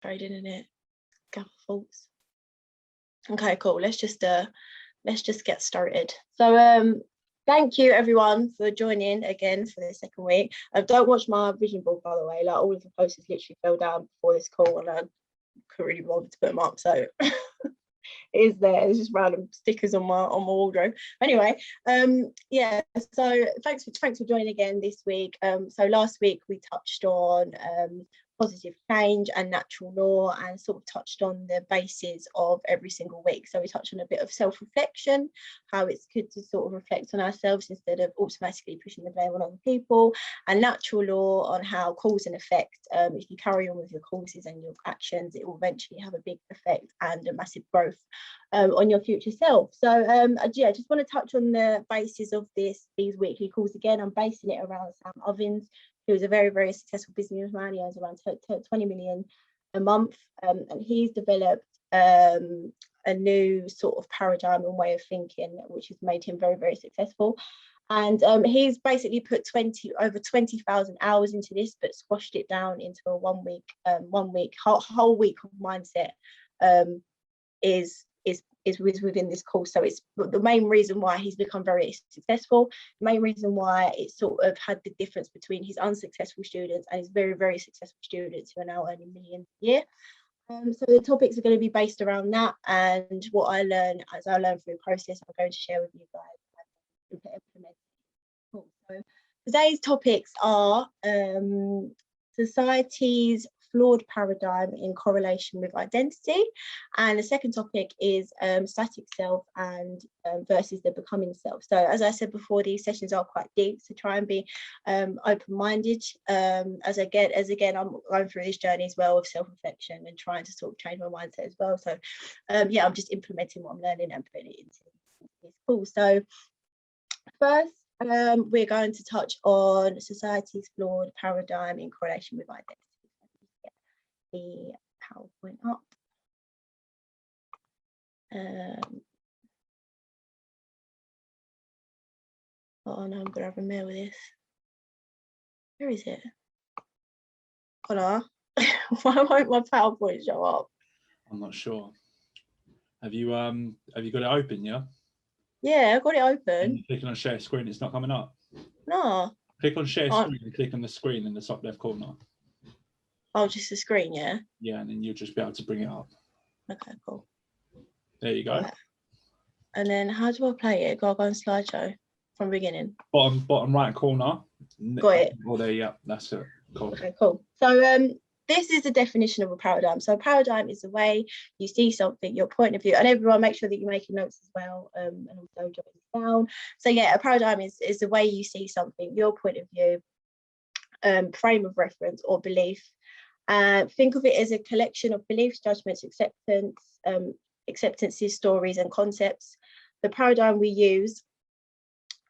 trading in it. Gather thoughts. Okay, cool. Let's just get started. So thank you everyone for joining again for the second week. Don't watch my vision board, by the way. Like, all of the posters literally fell down before this call, and I couldn't really bother to put them up, so it is there. It's just random stickers on my wardrobe. Anyway, yeah, so thanks for joining again this week. So last week we touched on positive change and natural law, and sort of touched on the basis of every single week. So we touched on a bit of self-reflection, how it's good to sort of reflect on ourselves instead of automatically pushing the blame on other people, and natural law on how cause and effect, if you carry on with your causes and your actions, it will eventually have a big effect and a massive growth on your future self. So yeah, just want to touch on the basis of these weekly calls again. I'm basing it around Sam Ovens, who is a very, very successful businessman. He earns around 20 million a month, and he's developed a new sort of paradigm and way of thinking, which has made him very, very successful. And he's basically put over 20,000 hours into this, but squashed it down into a whole week of mindset is within this course. So it's the main reason why he's become very successful, the main reason why it sort of had the difference between his unsuccessful students and his very, very successful students who are now earning millions a year. So the topics are going to be based around that, and what I learn as I learn through the process, I'm going to share with you guys. Cool. So today's topics are society's flawed paradigm in correlation with identity, and the second topic is static self and versus the becoming self. So as I said before, these sessions are quite deep, so try and be open-minded as again I'm going through this journey as well of self-reflection and trying to sort of change my mindset as well. So yeah, I'm just implementing what I'm learning and putting it into this course. So first, we're going to touch on society's flawed paradigm in correlation with identity. The PowerPoint up. Oh no, I'm gonna have a mail with this. Where is it? Connor, why won't my PowerPoint show up? I'm not sure. Have you got it open? Yeah. Yeah, I've got it open. And you're clicking on share screen, it's not coming up. No. Click on share screen and click on the screen in the top left corner. Oh, just the screen, yeah? Yeah, and then you'll just be able to bring it up. Okay, cool. There you go. Right. And then how do I play it? Go on slideshow from the beginning. Bottom right corner. Got it. Oh, there, yeah, that's it. Cool. Okay, cool. So this is the definition of a paradigm. So a paradigm is the way you see something, your point of view, and everyone make sure that you're making notes as well, and also jotting it down. So yeah, a paradigm is the way you see something, your point of view, frame of reference or belief. Think of it as a collection of beliefs, judgments, acceptances, stories, and concepts. The paradigm we use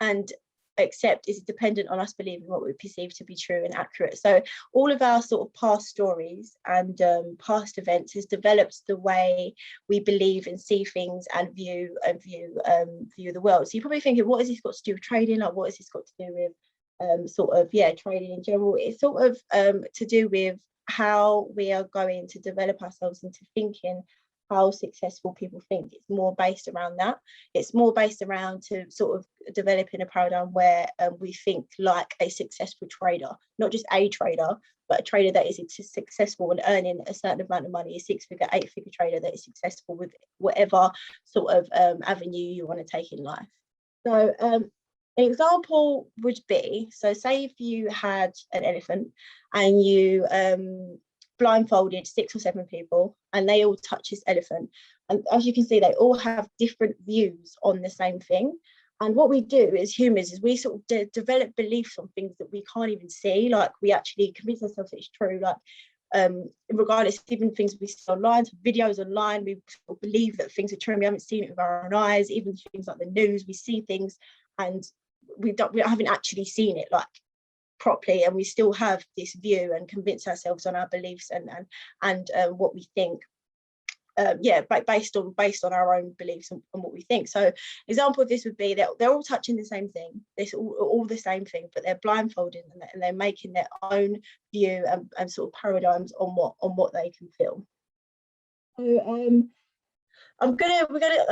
and accept is dependent on us believing what we perceive to be true and accurate. So all of our sort of past stories and past events has developed the way we believe and see things and view the world. So you're probably thinking, what has this got to do with trading? Like, what has this got to do with trading in general? It's sort of to do with how we are going to develop ourselves into thinking how successful people think. It's more based around that. It's more based around to sort of developing a paradigm where we think like a successful trader, not just a trader, but a trader that is successful and earning a certain amount of money, a 6-figure, 8-figure trader that is successful with whatever sort of avenue you want to take in life. So an example would be, so say if you had an elephant and you blindfolded 6 or 7 people and they all touch this elephant, and as you can see they all have different views on the same thing. And what we do as humans is we sort of develop beliefs on things that we can't even see, like we actually convince ourselves that it's true, like regardless, even things we see online, videos online, we sort of believe that things are true and we haven't seen it with our own eyes. Even things like the news, we see things and we haven't actually seen it like properly, and we still have this view and convince ourselves on our beliefs and what we think based on our own beliefs and what we think. So example of this would be that they're all touching the same thing, this all the same thing, but they're blindfolded and they're making their own view and sort of paradigms on what they can feel. So we're gonna,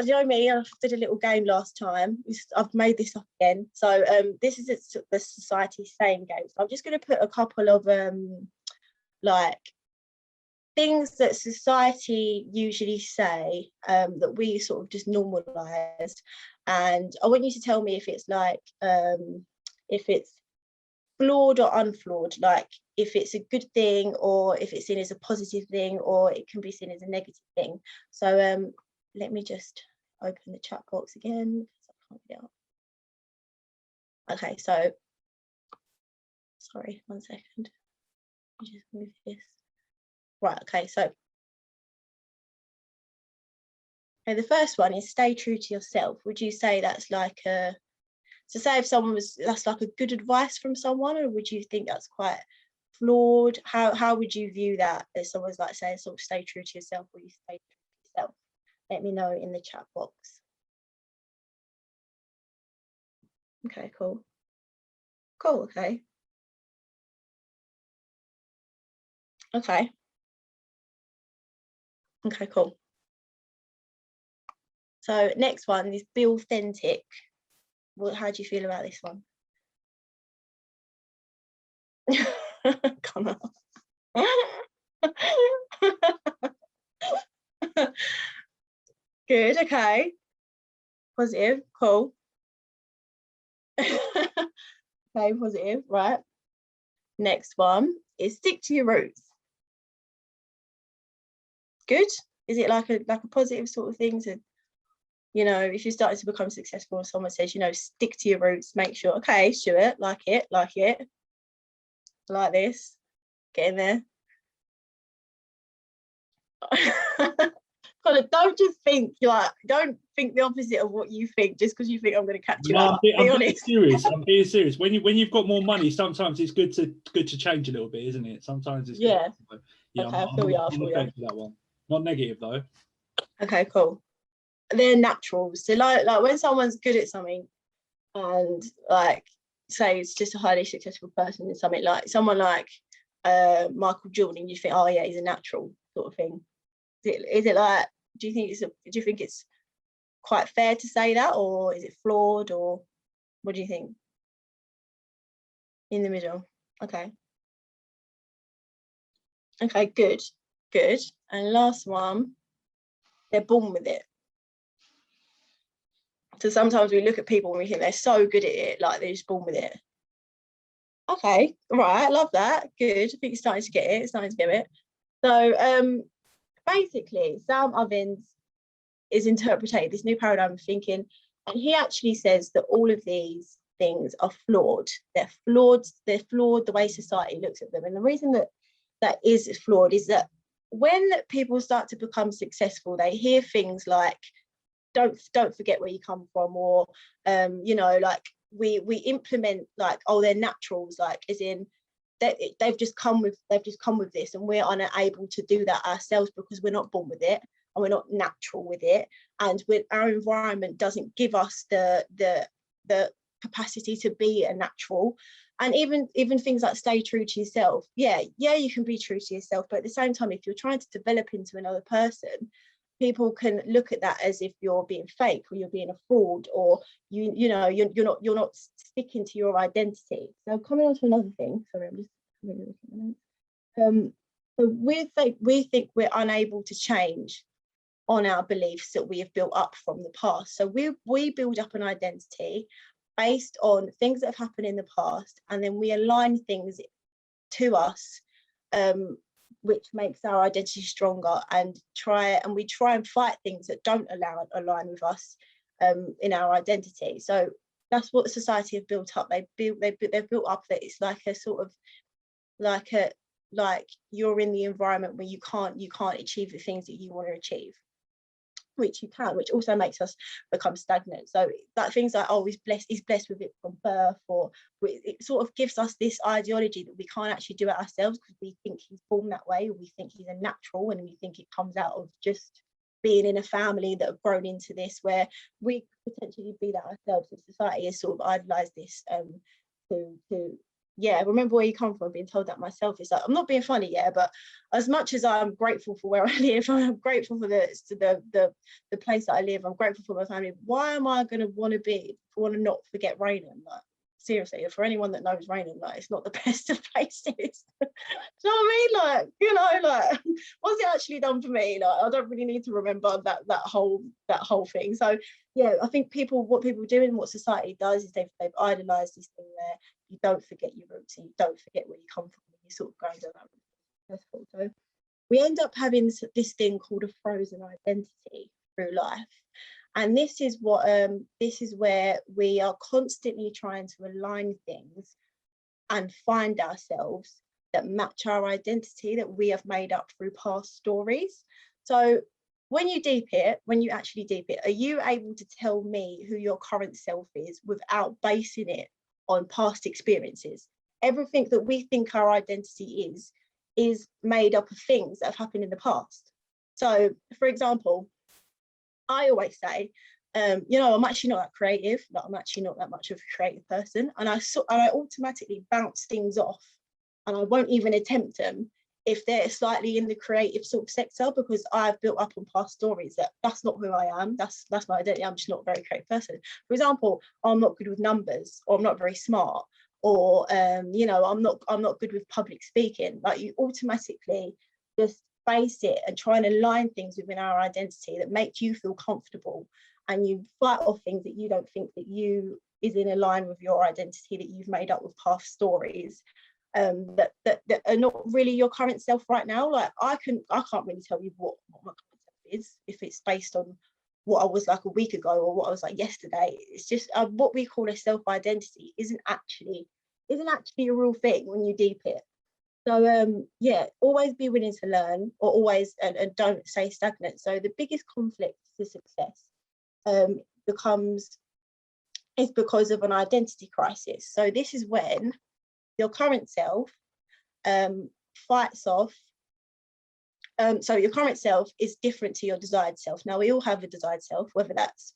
you know me, I did a little game last time. I've made this up again. So this is the society saying game. So I'm just gonna put a couple of like things that society usually say that we sort of just normalized, and I want you to tell me if it's like if it's flawed or unflawed, like if it's a good thing or if it's seen as a positive thing or it can be seen as a negative thing. So let me just open the chat box again because I can't get up. Okay, so sorry, 1 second. Let me just move this. Right, okay, so the first one is stay true to yourself. Would you say that's like a, so say if that's like a good advice from someone, or would you think that's quite flawed? How would you view that as someone's like saying sort of stay true to yourself, or you stay true to yourself? Let me know in the chat box. Okay, cool. Cool, okay. Okay. Okay, cool. So next one is be authentic. How do you feel about this one? Come on. Good, okay. Positive, cool. Okay, positive, right. Next one is stick to your roots. Good. Is it like a positive sort of thing to, you know, if you're starting to become successful and someone says, you know, stick to your roots, make sure, okay, Stuart, like it, like this, get in there. Don't just think don't think the opposite of what you think just because you think I'm going to catch you out. I'm being serious. I'm being serious. When you've got more money, sometimes it's good to change a little bit, isn't it? Sometimes it's yeah. Good. Yeah, okay, I feel you. That one. Not negative though. Okay, cool. They're naturals. So like when someone's good at something, and like say it's just a highly successful person in something, like someone like Michael Jordan, you think, oh yeah, he's a natural sort of thing. Is it like, do you think it's quite fair to say that, or is it flawed, or what do you think? In the middle. Okay, good. And last one, they're born with it. So sometimes we look at people and we think they're so good at it, like they're just born with it. Okay, right, I love that. Good. I think you're starting to get it. So basically, Sam Ovens is interpreting this new paradigm of thinking, and he actually says that all of these things are flawed. They're flawed the way society looks at them. And the reason that is flawed is that when people start to become successful, they hear things like don't forget where you come from, or you know, like we implement like, oh, they're naturals, like as in they've just come with this, and we're unable to do that ourselves because we're not born with it and we're not natural with it, and our environment doesn't give us the capacity to be a natural. And even things like stay true to yourself, yeah, you can be true to yourself, but at the same time, if you're trying to develop into another person, people can look at that as if you're being fake, or you're being a fraud, or you're not sticking to your identity. So coming on to another thing, sorry, I'm just really looking at my notes. So we think we're unable to change on our beliefs that we have built up from the past. So we build up an identity based on things that have happened in the past, and then we align things to us, which makes our identity stronger, and we try and fight things that don't align with us in our identity. So that's what society have built up. They've built up that it's like a sort of like you're in the environment where you can't achieve the things that you want to achieve, which you can, which also makes us become stagnant. So that things like, oh, he's blessed with it from birth, or it sort of gives us this ideology that we can't actually do it ourselves because we think he's born that way, or we think he's a natural, and we think it comes out of just being in a family that have grown into this, where we potentially be that ourselves, and society has sort of idolized this to yeah, remember where you come from, being told that myself. It's like, I'm not being funny, yeah, but as much as I'm grateful for where I live, I'm grateful for the place that I live, I'm grateful for my family, why am I going to want to not forget Raynham? Like, seriously, for anyone that knows Raynham, like, it's not the best of places. Do you know what I mean? Like, you know, like, what's it actually done for me? Like, I don't really need to remember that whole thing. So yeah, I think what people do and what society does is they've idolized this thing where you don't forget your roots and you don't forget where you come from, and you sort of go down that route. So we end up having this thing called a frozen identity through life. And this is where we are constantly trying to align things and find ourselves that match our identity that we have made up through past stories. So when you actually deep it, are you able to tell me who your current self is without basing it on past experiences? Everything that we think our identity is made up of things that have happened in the past. So, for example, I always say, you know, I'm actually not that creative. Like, I'm actually not that much of a creative person, and I automatically bounce things off, and I won't even attempt them if they're slightly in the creative sort of sector, because I've built up on past stories that's not who I am. That's my identity. I'm just not a very creative person. For example, I'm not good with numbers, or I'm not very smart, or you know, I'm not good with public speaking. Like, you automatically just base it and try and align things within our identity that make you feel comfortable, and you fight off things that you don't think that you is in line with your identity that you've made up with past stories, that are not really your current self right now. Like, I can't really tell you what my current self is if it's based on what I was like a week ago or what I was like yesterday. It's just what we call a self-identity isn't actually a real thing when you deep it. So yeah, always be willing to learn, or always and don't stay stagnant. So the biggest conflict to success is because of an identity crisis. So this is when your current self fights off. So your current self is different to your desired self. Now, we all have a desired self, whether that's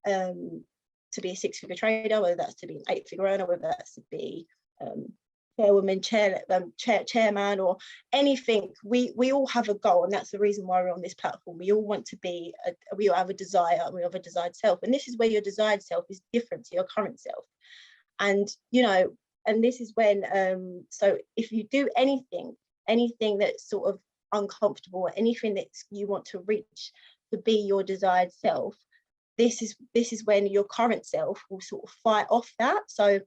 to be a six-figure trader, whether that's to be an eight-figure earner, whether that's to be chairwoman, chairman, or anything. We all have a goal, and that's the reason why we're on this platform. We all want to be, we all have a desire, we have a desired self, and this is where your desired self is different to your current self. And you know, and this is when so if you do anything that's sort of uncomfortable, or anything that you want to reach to be your desired self, this is when your current self will sort of fight off that. So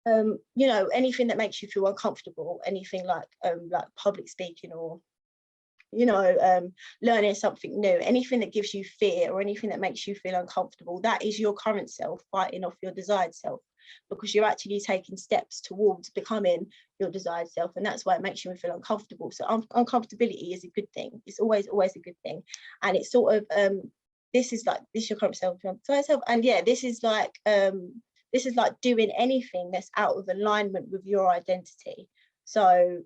you know, anything that makes you feel uncomfortable, anything like public speaking, or you know, learning something new, anything that gives you fear or anything that makes you feel uncomfortable, that is your current self fighting off your desired self, because you're actually taking steps towards becoming your desired self, and that's why it makes you feel uncomfortable. So uncomfortability is a good thing. It's always a good thing. And it's sort of this is your current self, and yeah, this is like doing anything that's out of alignment with your identity. So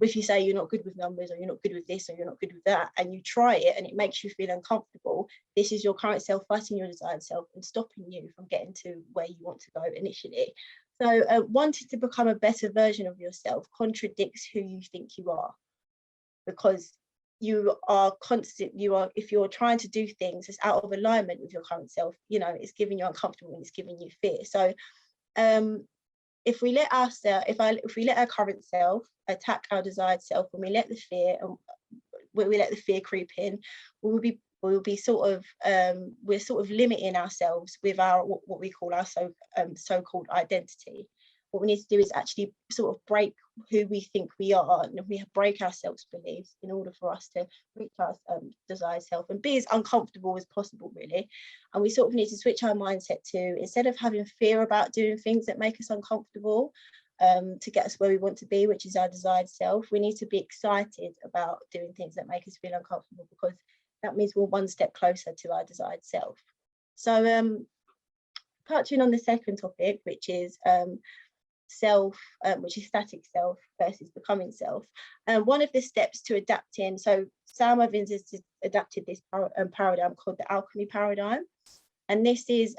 if you say you're not good with numbers, or you're not good with this, or you're not good with that, and you try it and it makes you feel uncomfortable, this is your current self fighting your desired self and stopping you from getting to where you want to go initially. So wanting to become a better version of yourself contradicts who you think you are, because if you're trying to do things that's out of alignment with your current self, you know, it's giving you uncomfortable and it's giving you fear. So if we let our current self attack our desired self, and we let the fear creep in, we'll be sort of we're sort of limiting ourselves with our what we call our so-called identity. What we need to do is actually sort of break who we think we are, and we break our self-beliefs in order for us to reach our desired self and be as uncomfortable as possible, really. And we sort of need to switch our mindset to, instead of having fear about doing things that make us uncomfortable to get us where we want to be, which is our desired self, we need to be excited about doing things that make us feel uncomfortable, because that means we're one step closer to our desired self. So touching on the second topic, which is which is static self versus becoming self, and one of the steps to adapting, so Sam Evans adapted this paradigm called the alchemy paradigm. And this is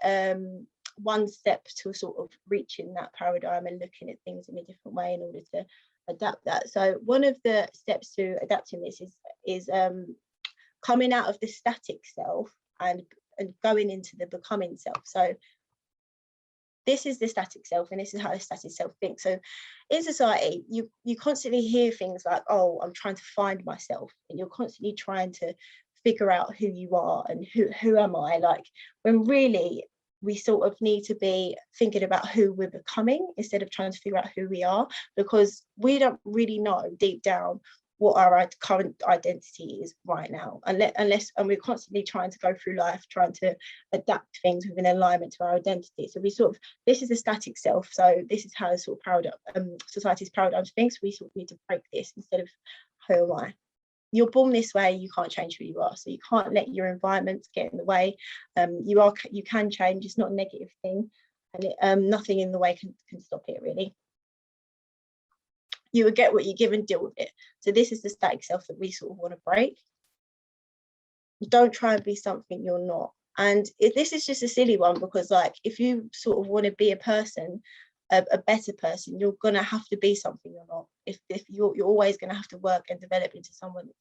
one step to sort of reaching that paradigm and looking at things in a different way in order to adapt that. So one of the steps to adapting this is coming out of the static self and going into the becoming self. So this is the static self, and this is how the static self thinks. So in society, you constantly hear things like, oh, I'm trying to find myself, and you're constantly trying to figure out who you are and who am I, like, when really we sort of need to be thinking about who we're becoming instead of trying to figure out who we are, because we don't really know deep down what our current identity is right now, unless and we're constantly trying to go through life trying to adapt things within alignment to our identity. So we sort of, this is the static self, so this is how sort of paradigm, society's paradigm thinks. We sort of need to break this instead of who am I. You're born this way, you can't change who you are, so you can't let your environment get in the way. You can change, it's not a negative thing, and nothing in the way can stop it really. You will get what you give and deal with it. So this is the static self that we sort of want to break. Don't try and be something you're not. And this is just a silly one, because like if you sort of want to be a person, a better person, you're gonna have to be something you're not. If you're always gonna have to work and develop into someone you're not.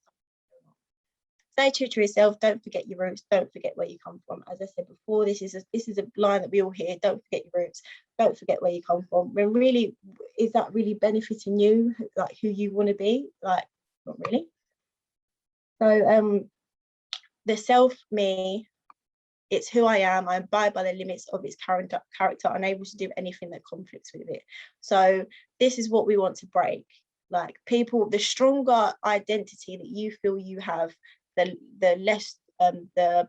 Stay true to yourself. Don't forget your roots. Don't forget where you come from. As I said before, this is a line that we all hear. Don't forget your roots. Don't forget where you come from. When really, is that really benefiting you, like who you want to be? Like, not really. So the self me, it's who I am. I abide by the limits of its character, unable to do anything that conflicts with it. So this is what we want to break. Like, people, the stronger identity that you feel you have, the less the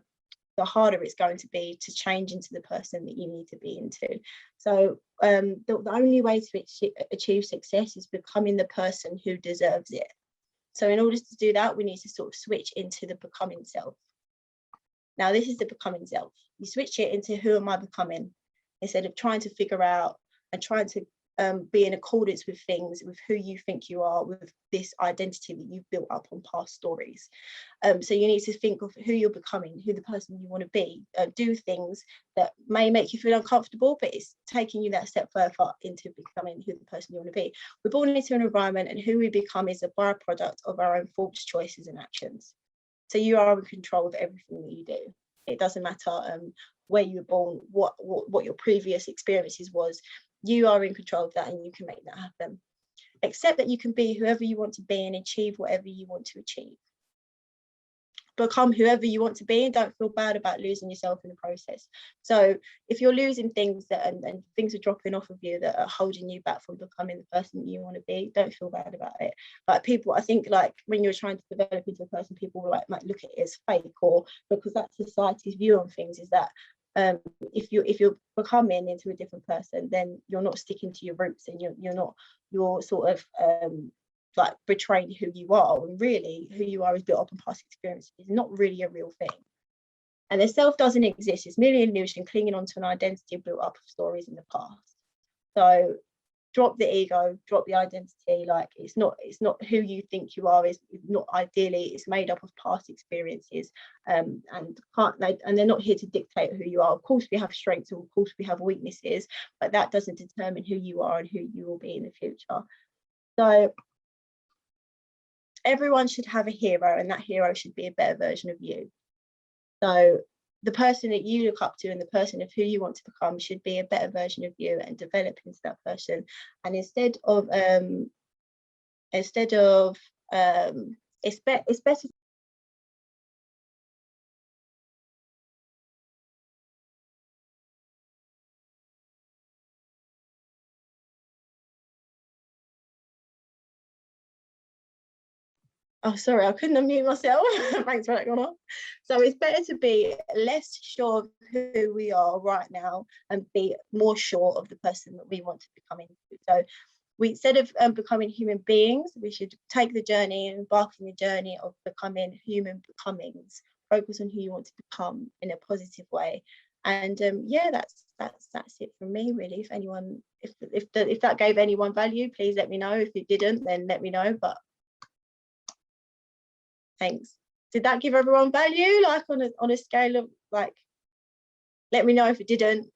harder it's going to be to change into the person that you need to be into. So the only way to achieve success is becoming the person who deserves it. So in order to do that, we need to sort of switch into the becoming self. Now, this is the becoming self. You switch it into who am I becoming, instead of trying to figure out and trying to be in accordance with things, with who you think you are, with this identity that you've built up on past stories. So you need to think of who you're becoming, who the person you want to be. Do things that may make you feel uncomfortable, but it's taking you that step further into becoming who the person you want to be. We're born into an environment, and who we become is a byproduct of our own thoughts, choices, and actions. So you are in control of everything that you do. It doesn't matter where you were born, what your previous experiences was. You are in control of that, and you can make that happen. Accept that you can be whoever you want to be and achieve whatever you want to achieve. Become whoever you want to be, and don't feel bad about losing yourself in the process. So if you're losing things and things are dropping off of you that are holding you back from becoming the person that you want to be, don't feel bad about it. Like, people, I think, like, when you're trying to develop into a person, people will might look at it as fake, or because that's society's view on things, is that if you're becoming into a different person, then you're not sticking to your roots, and you're sort of like betraying who you are. And really, who you are is built up on past experiences. It's not really a real thing. And the self doesn't exist. It's merely an illusion clinging onto an identity built up of stories in the past. So drop the ego, drop the identity. Like, it's not who you think you are. Is not, ideally, it's made up of past experiences, and they're not here to dictate who you are. Of course we have strengths, and of course we have weaknesses, but that doesn't determine who you are and who you will be in the future. So everyone should have a hero, and that hero should be a better version of you. So the person that you look up to and the person of who you want to become should be a better version of you, and develop into that person. And it's better. Oh, sorry, I couldn't unmute myself. Thanks for that, going on. So it's better to be less sure of who we are right now and be more sure of the person that we want to become into. So instead of becoming human beings, we should take the journey and embark on the journey of becoming human becomings. Focus on who you want to become in a positive way. And yeah, that's it from me, really. If anyone, if that gave anyone value, please let me know. If it didn't, then let me know. But thanks. Did that give everyone value? Like on a scale of like, let me know if it didn't.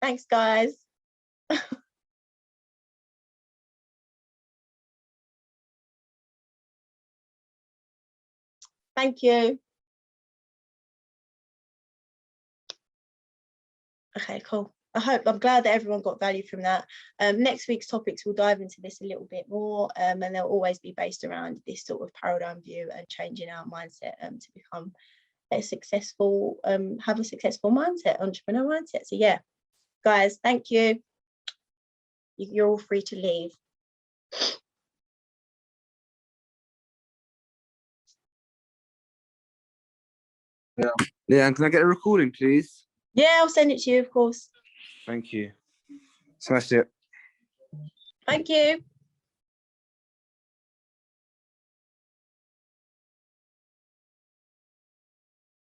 Thanks, guys. Thank you. Okay, cool. I'm glad that everyone got value from that. Next week's topics, we'll dive into this a little bit more, and they'll always be based around this sort of paradigm view and changing our mindset to become a successful, have a successful mindset, entrepreneur mindset. So yeah, guys, thank you. You're all free to leave. Yeah. Leanne, can I get a recording, please? Yeah, I'll send it to you, of course. Thank you. Smashed it. Thank you.